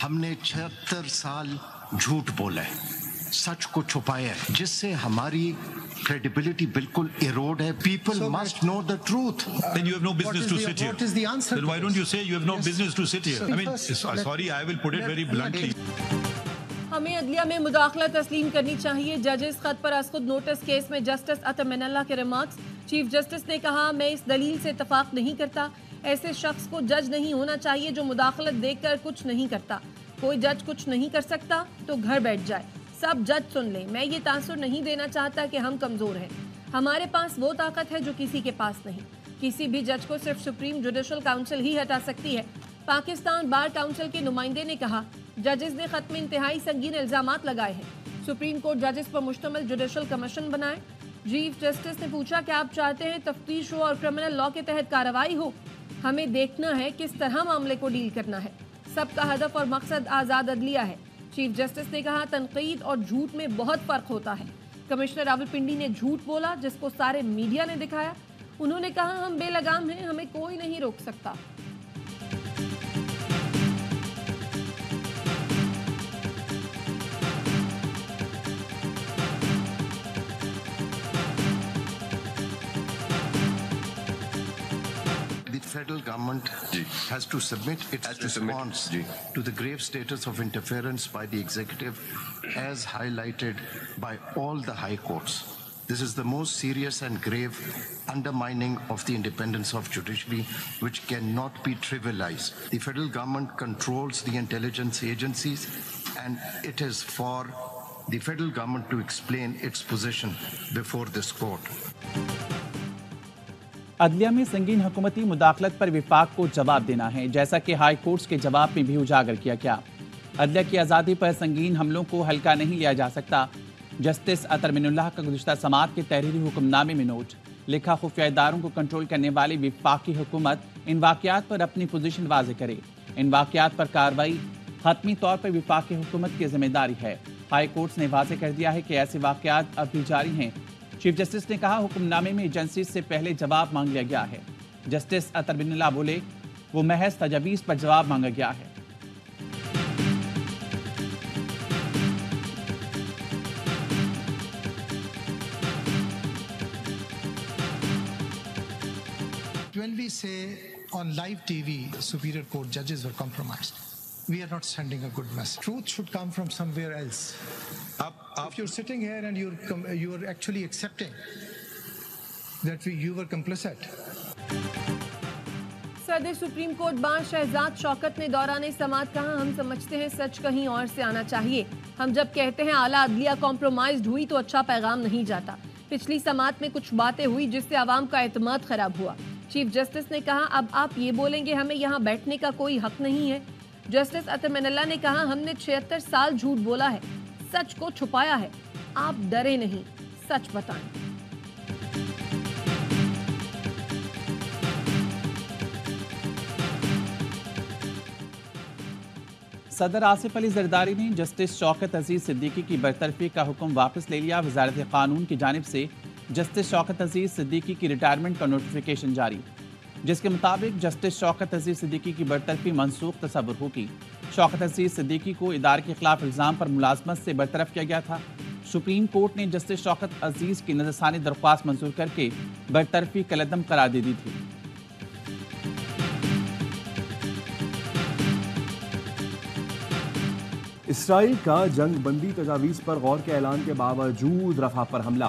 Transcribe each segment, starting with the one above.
ہم نے 76 سال جھوٹ بولا ہے, سچ کو چھپایا ہے, جس سے ہماری کریڈیبلٹی بالکل ایروڈ ہے. People must know the truth. Then you have no business to sit here. What is the answer? Then why don't you say you have no business to sit here? I mean, sorry, I will put it very bluntly. ہمیں عدلیہ میں مداخلت تسلیم کرنی چاہیے. ججز خط پر از خود نوٹس کیس میں جسٹس عطا من اللہ کے ریمارکس. چیف جسٹس نے کہا میں اس دلیل سے اتفاق نہیں کرتا. ایسے شخص کو جج نہیں ہونا چاہیے جو مداخلت دیکھ کر کچھ نہیں کرتا. کوئی جج کچھ نہیں کر سکتا تو گھر بیٹھ جائے. سب جج سن لیں. میں یہ تاثر نہیں دینا چاہتا کہ ہم کمزور ہیں. ہمارے پاس وہ طاقت ہے جو کسی کے پاس نہیں. کسی بھی جج کو صرف سپریم جوڈیشل کاؤنسل ہی ہٹا سکتی ہے. پاکستان بار کاؤنسل کے نمائندے نے کہا ججز نے خط میں انتہائی سنگین الزامات لگائے ہیں. سپریم کورٹ ججز پر مشتمل جوڈیشل کمیشن بنائے. چیف جسٹس نے پوچھا کہ آپ چاہتے ہیں تفتیش ہو اور کرمنل لاء کے تحت کارروائی ہو. ہمیں دیکھنا ہے کس طرح معاملے کو ڈیل کرنا ہے. سب کا ہدف اور مقصد آزاد عدلیہ ہے. چیف جسٹس نے کہا تنقید اور جھوٹ میں بہت فرق ہوتا ہے. کمشنر راولپنڈی نے جھوٹ بولا جس کو سارے میڈیا نے دکھایا. انہوں نے کہا ہم بے لگام ہیں, ہمیں کوئی نہیں روک سکتا. The federal government has to submit its response to the grave status of interference by the executive as highlighted by all the high courts. This is the most serious and grave undermining of the independence of judiciary which cannot be trivialized. The federal government controls the intelligence agencies and it is for the federal government to explain its position before this court. عدلیہ میں سنگین حکومتی مداخلت پر وفاق کو جواب دینا ہے, جیسا کہ ہائی کورٹس کے جواب میں بھی اجاگر کیا گیا. عدلیہ کی آزادی پر سنگین حملوں کو ہلکا نہیں لیا جا سکتا. جسٹس عطا من اللہ کا گزشتہ سماعت کے تحریری حکم نامے میں نوٹ لکھا خفیہ اداروں کو کنٹرول کرنے والی وفاقی حکومت ان واقعات پر اپنی پوزیشن واضح کرے. ان واقعات پر کارروائی حتمی طور پر وفاقی حکومت کی ذمہ داری ہے. ہائی کورٹس نے واضح کر دیا ہے کہ ایسے واقعات اب بھی جاری ہیں. چیف جسٹس نے کہا حکم نامے میں ایجنسیز سے پہلے جواب مانگ لیا گیا ہے. جسٹس عطا من اللہ بولے وہ محض تجاویز پر جواب مانگا گیا ہے. When we say on live TV Superior Court judges were compromised, we are not sending a good message. Truth should come from somewhere else. If you're sitting here and you're actually accepting that you were complicit. صدر supreme court bar Shahzad شوکت نے دوران سماعت کہا ہم سمجھتے ہیں سچ کہیں اور سے آنا چاہیے. ہم جب کہتے ہیں اعلیٰ عدلیہ کمپرومائزڈ ہوئی تو اچھا پیغام نہیں جاتا. پچھلی سماعت میں کچھ باتیں ہوئی جس سے عوام کا اعتماد خراب ہوا. چیف جسٹس نے کہا اب آپ یہ بولیں گے ہمیں یہاں بیٹھنے کا کوئی حق نہیں ہے. جسٹس عطا من اللہ نے کہا ہم نے 76 سال جھوٹ بولا ہے, سچ کو چھپایا ہے. آپ ڈرے نہیں, سچ بتائیں. صدر آصف علی زرداری نے جسٹس شوکت عزیز صدیقی کی برطرفی کا حکم واپس لے لیا. وزارت قانون کی جانب سے جسٹس شوکت عزیز صدیقی کی ریٹائرمنٹ کا نوٹیفیکیشن جاری, جس کے مطابق جسٹس شوکت عزیز صدیقی کی برطرفی منسوخ تصور ہوگی. شوکت عزیز صدیقی کو ادارے کے خلاف الزام پر ملازمت سے برطرف کیا گیا تھا. سپریم کورٹ نے جسٹس شوکت عزیز کی نظرثانی درخواست منظور کر کے برطرفی کالعدم قرار دے دی تھی. اسرائیل کا جنگ بندی تجاویز پر غور کے اعلان کے باوجود رفح پر حملہ.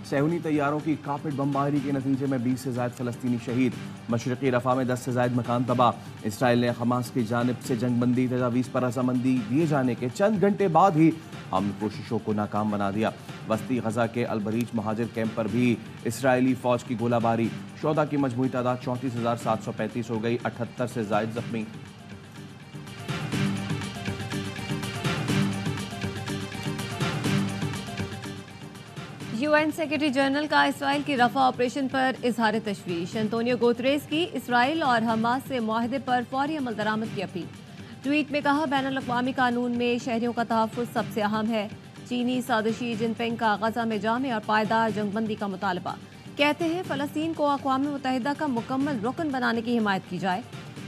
صہیونی طیاروں کی کارپیٹ بمباری کے نتیجے میں 20 سے زائد فلسطینی شہید. مشرقی رفح میں 10 سے زائد مکان تباہ. اسرائیل نے حماس کی جانب سے جنگ بندی تجاویز پر رضامندی دیے جانے کے چند گھنٹے بعد ہی ہم کوششوں کو ناکام بنا دیا. وسطی غزہ کے البریج مہاجر کیمپ پر بھی اسرائیلی فوج کی گولہ باری. شہداء کی مجموعی تعداد 34,735 ہو گئی, 78 سے زائد زخمی. یو این سیکرٹری جنرل کا اسرائیل کی رفح آپریشن پر اظہار تشویش. انتونیو گوتریز کی اسرائیل اور حماس سے معاہدے پر فوری عمل درآمد کی اپیل. ٹویٹ میں کہا بین الاقوامی قانون میں شہریوں کا تحفظ سب سے اہم ہے. چینی صدر شی جن پنگ کا غزہ میں جامع اور پائیدار جنگ بندی کا مطالبہ. کہتے ہیں فلسطین کو اقوام متحدہ کا مکمل رکن بنانے کی حمایت کی جائے.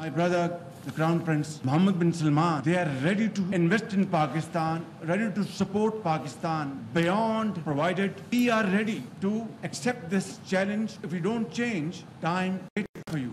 My brother, the Crown Prince Mohammed bin Salman, they are ready to invest in Pakistan, ready to support Pakistan beyond provided. We are ready to accept this challenge. If we don't change, time waits for you.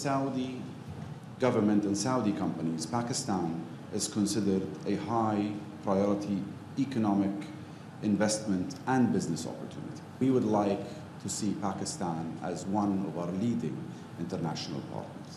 Saudi government and Saudi companies, Pakistan is considered a high priority economic investment and business opportunity. We would like to see Pakistan as one of our leading international partners.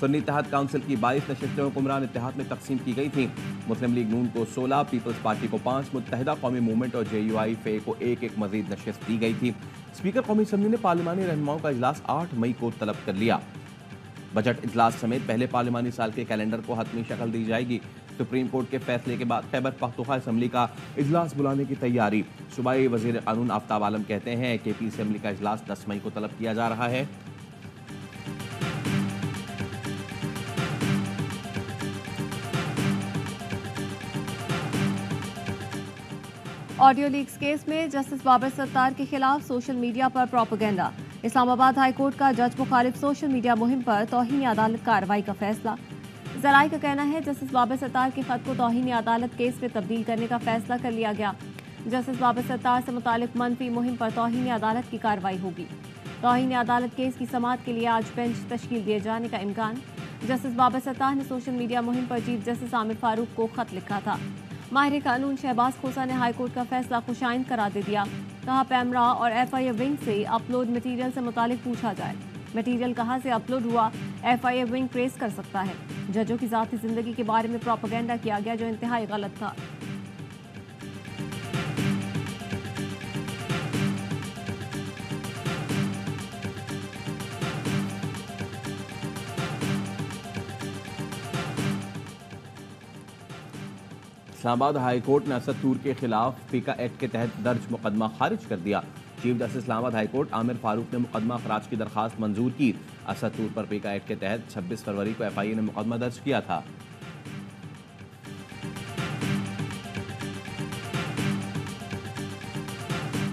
سنی اتحاد council کی 22 نشستیں حکمران اتحاد میں تقسیم کی گئی تھیں. مسلم لیگ نون کو 16, پیپلز پارٹی کو 5, متحدہ قومی موومنٹ اور JUI فے کو 1 مزید نشست دی گئی تھی. اسپیکر قومی اسمبلی نے پارلیمانی رہنماؤں کا اجلاس 8 مئی کو طلب کر لیا. بجٹ اجلاس سمیت پہلے پارلیمانی سال کے کیلنڈر کو حتمی شکل دی جائے گی. سپریم کورٹ کے فیصلے کے بعد خیبر پختونخوا اسمبلی کا اجلاس بلانے کی تیاری. صوبائی وزیر قانون آفتاب عالم کہتے ہیں کہ KP اسمبلی کا اجلاس 10 مئی کو طلب کیا جا رہا ہے. آڈیو لیکس کیس میں جسٹس بابر ستار کے خلاف سوشل میڈیا پر پروپیگنڈا. اسلام آباد ہائی کورٹ کا جج مخالف سوشل میڈیا مہم پر توہین عدالت کارروائی کا فیصلہ. ذرائع کا کہنا ہے جسٹس بابر ستار کے خط کو توہین عدالت کیس میں تبدیل کرنے کا فیصلہ کر لیا گیا. جسٹس بابر ستار سے متعلق منفی مہم پر توہین عدالت کی کارروائی ہوگی. توہین عدالت کیس کی سماعت کے لیے آج بینچ تشکیل دیے جانے کا امکان. جسٹس بابر ستار نے سوشل میڈیا مہم پر چیف جسٹس عامر فاروق کو خط لکھا تھا. ماہر قانون شہباز کھوسا نے ہائی کورٹ کا فیصلہ خوشائند قرار دے دیا. کہا پیمرا اور FIA ونگ سے اپلوڈ میٹیریل سے متعلق پوچھا جائے. میٹیریل کہاں سے اپلوڈ ہوا FIA ونگ ٹریس کر سکتا ہے. ججوں کی ذاتی زندگی کے بارے میں پروپیگنڈا کیا گیا جو انتہائی غلط تھا. اسلام آباد ہائی کورٹ نے اسد طور کے خلاف فیکا ایکٹ کے تحت درج مقدمہ خارج کر دیا. چیف جسٹس اسلام آباد ہائی کورٹ عامر فاروق نے مقدمہ خراج کی درخواست منظور کی. اسد طور پر فیکا ایکٹ کے تحت 26 فروری کو FIA نے مقدمہ درج کیا تھا.